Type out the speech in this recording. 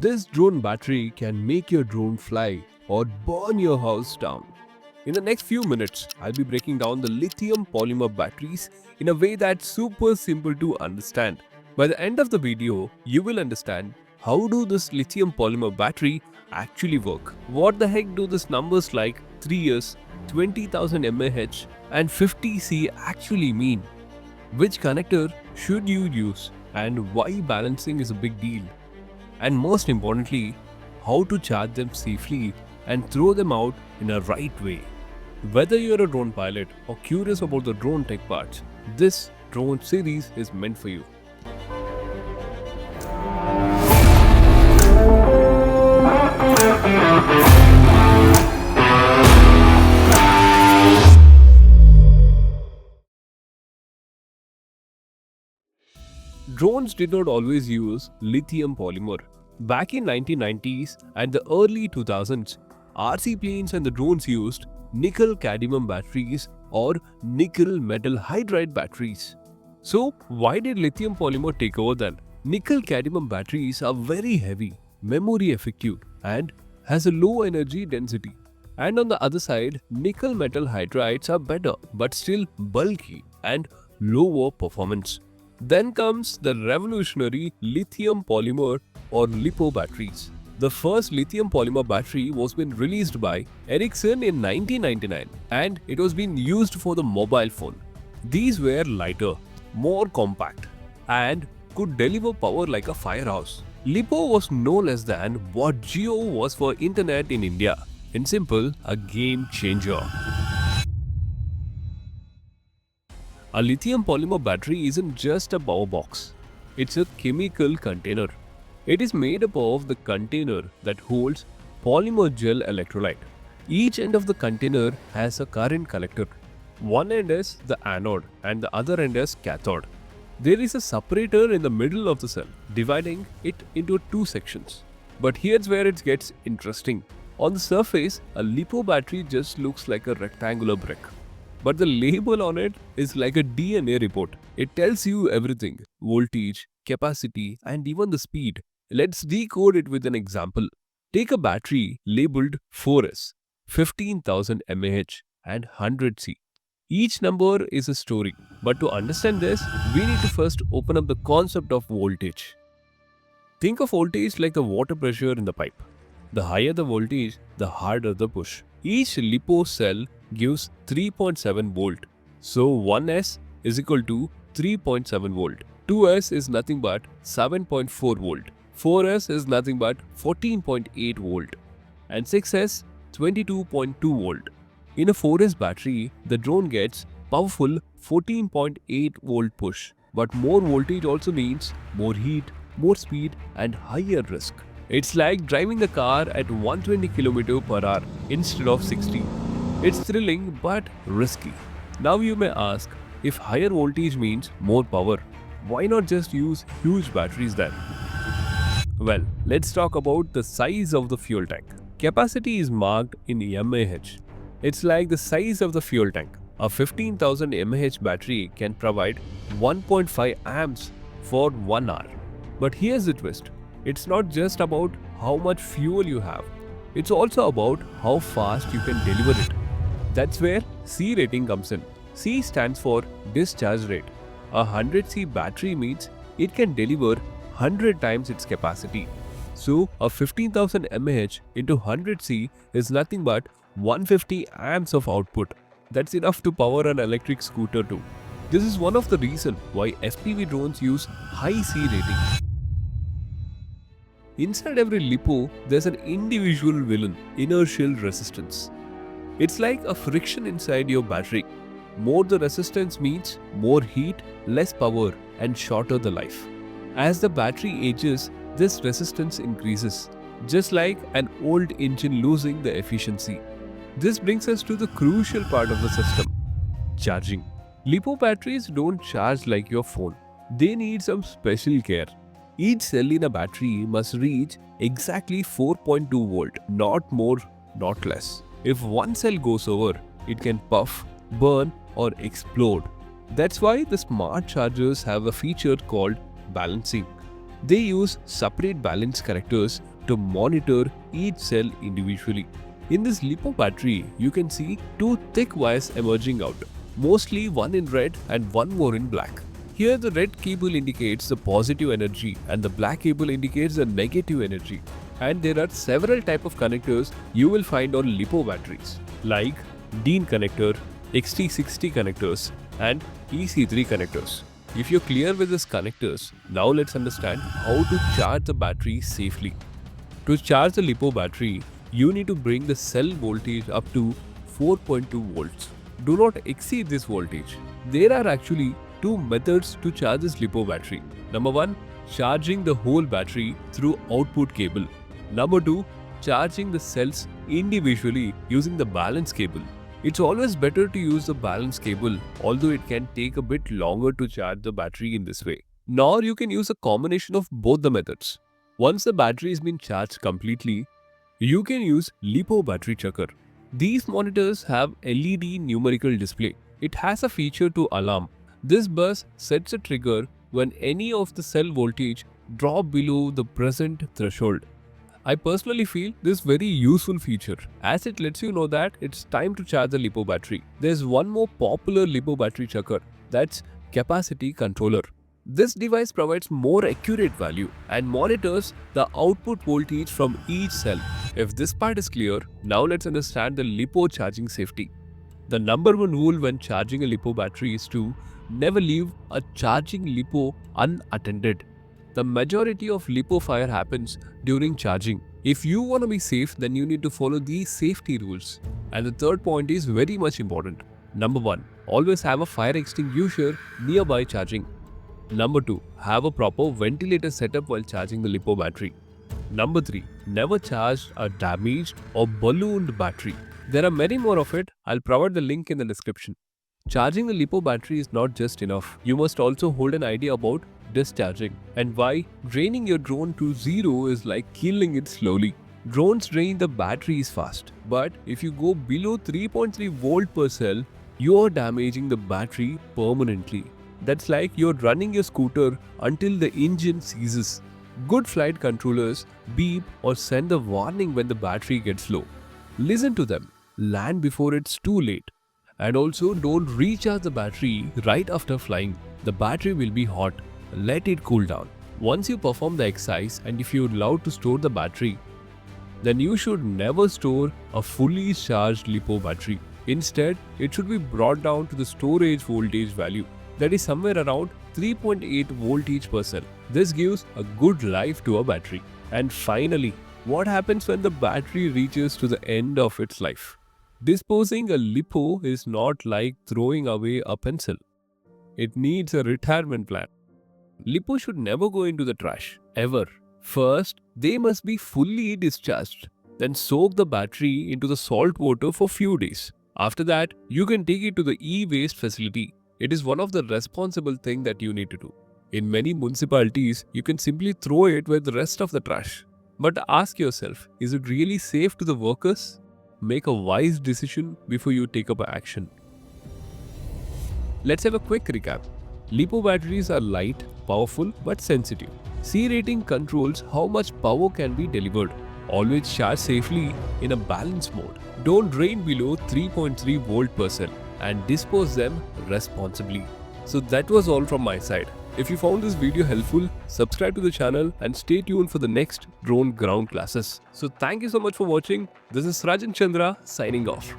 This drone battery can make your drone fly or burn your house down. In the next few minutes, I'll be breaking down the lithium polymer batteries in a way that's super simple to understand. By the end of the video, you will understand how do this lithium polymer battery actually work? What the heck do these numbers like 3S, 20,000 mAh and 50C actually mean? Which connector should you use and why balancing is a big deal? And most importantly, how to charge them safely and throw them out in a right way. Whether you're a drone pilot or curious about the drone tech parts, this drone series is meant for you. Drones did not always use lithium polymer. Back in 1990s and the early 2000s, RC planes and the drones used nickel cadmium batteries or nickel metal hydride batteries. So why did lithium polymer take over then? Nickel cadmium batteries are very heavy, memory effective and has a low energy density. And on the other side, nickel metal hydrides are better but still bulky and lower performance. Then comes the revolutionary lithium polymer or LiPo batteries. The first lithium polymer battery was been released by Ericsson in 1999 and it was being used for the mobile phone. These were lighter, more compact and could deliver power like a firehouse. LiPo was no less than what Jio was for internet in India. In simple, a game changer. A lithium polymer battery isn't just a power box. It's a chemical container. It is made up of the container that holds polymer gel electrolyte. Each end of the container has a current collector. One end is the anode and the other end is cathode. There is a separator in the middle of the cell, dividing it into two sections. But here's where it gets interesting. On the surface, a LiPo battery just looks like a rectangular brick. But the label on it is like a DNA report. It tells you everything: voltage, capacity, and even the speed. Let's decode it with an example. Take a battery labeled 4S, 15,000 mAh and 100C. Each number is a story. But to understand this, we need to first open up the concept of voltage. Think of voltage like the water pressure in the pipe. The higher the voltage, the harder the push. Each LiPo cell gives 3.7 volt. So 1S is equal to 3.7 volt. 2S is nothing but 7.4 volt. 4S is nothing but 14.8 volt. And 6S 22.2 volt. In a 4S battery, the drone gets powerful 14.8 volt push. But more voltage also means more heat, more speed and higher risk. It's like driving a car at 120 km per hour instead of 60. It's thrilling but risky. Now you may ask, if higher voltage means more power, why not just use huge batteries then? Well, let's talk about the size of the fuel tank. Capacity is marked in mAh. It's like the size of the fuel tank. A 15,000 mAh battery can provide 1.5 amps for 1 hour. But here's the twist. It's not just about how much fuel you have. It's also about how fast you can deliver it. That's where C rating comes in. C stands for discharge rate. A 100C battery means it can deliver 100 times its capacity. So a 15,000 mAh into 100C is nothing but 150 amps of output. That's enough to power an electric scooter too. This is one of the reasons why FPV drones use high C rating. Inside every LiPo, there's an individual villain, inertial resistance. It's like a friction inside your battery. More the resistance means more heat, less power and shorter the life. As the battery ages, this resistance increases, just like an old engine losing the efficiency. This brings us to the crucial part of the system: charging. LiPo batteries don't charge like your phone. They need some special care. Each cell in a battery must reach exactly 4.2 volt, not more, not less. If one cell goes over, it can puff, burn or explode. That's why the smart chargers have a feature called balancing. They use separate balance connectors to monitor each cell individually. In this LiPo battery, you can see two thick wires emerging out, mostly one in red and one more in black. Here the red cable indicates the positive energy and the black cable indicates the negative energy. And there are several types of connectors you will find on LiPo batteries like DIN connector, XT60 connectors and EC3 connectors. If you're clear with these connectors, now let's understand how to charge the battery safely. To charge the LiPo battery, you need to bring the cell voltage up to 4.2 volts. Do not exceed this voltage. There are actually two methods to charge this LiPo battery. Number 1, charging the whole battery through output cable. Number 2, charging the cells individually using the balance cable. It's always better to use the balance cable, although it can take a bit longer to charge the battery in this way. Now you can use a combination of both the methods. Once the battery has been charged completely, you can use LiPo battery checker. These monitors have LED numerical display. It has a feature to alarm. This bus sets a trigger when any of the cell voltage drop below the present threshold. I personally feel this very useful feature as it lets you know that it's time to charge the LiPo battery. There's one more popular LiPo battery checker, that's capacity controller. This device provides more accurate value and monitors the output voltage from each cell. If this part is clear, now let's understand the LiPo charging safety. The number one rule when charging a LiPo battery is to never leave a charging LiPo unattended. The majority of LiPo fire happens during charging. If you want to be safe, then you need to follow these safety rules. And the third point is very much important. Number 1, always have a fire extinguisher nearby charging. Number 2, have a proper ventilator setup while charging the LiPo battery. Number 3, never charge a damaged or ballooned battery. There are many more of it. I'll provide the link in the description. Charging the LiPo battery is not just enough. You must also hold an idea about discharging and why draining your drone to zero is like killing it slowly. Drones drain the batteries fast, but if you go below 3.3 volt per cell, you are damaging the battery permanently. That's like you're running your scooter until the engine seizes. Good flight controllers beep or send a warning when the battery gets low. Listen to them. Land before it's too late. And also don't recharge the battery right after flying. The battery will be hot. Let it cool down. Once you perform the exercise and if you're allowed to store the battery, then you should never store a fully charged LiPo battery. Instead, it should be brought down to the storage voltage value, that is somewhere around 3.8 voltage per cell. This gives a good life to a battery. And finally, what happens when the battery reaches to the end of its life? Disposing a LiPo is not like throwing away a pencil. It needs a retirement plan. LiPo should never go into the trash, ever. First, they must be fully discharged. Then soak the battery into the salt water for few days. After that, you can take it to the e-waste facility. It is one of the responsible things that you need to do. In many municipalities, you can simply throw it with the rest of the trash. But ask yourself, is it really safe to the workers? Make a wise decision before you take up action. Let's have a quick recap. LiPo batteries are light, powerful but sensitive. C rating controls how much power can be delivered. Always charge safely in a balanced mode. Don't drain below 3.3 volt per cell and dispose them responsibly. So that was all from my side. If you found this video helpful, subscribe to the channel and stay tuned for the next drone ground classes. So thank you so much for watching. This is Rajan Chandra signing off.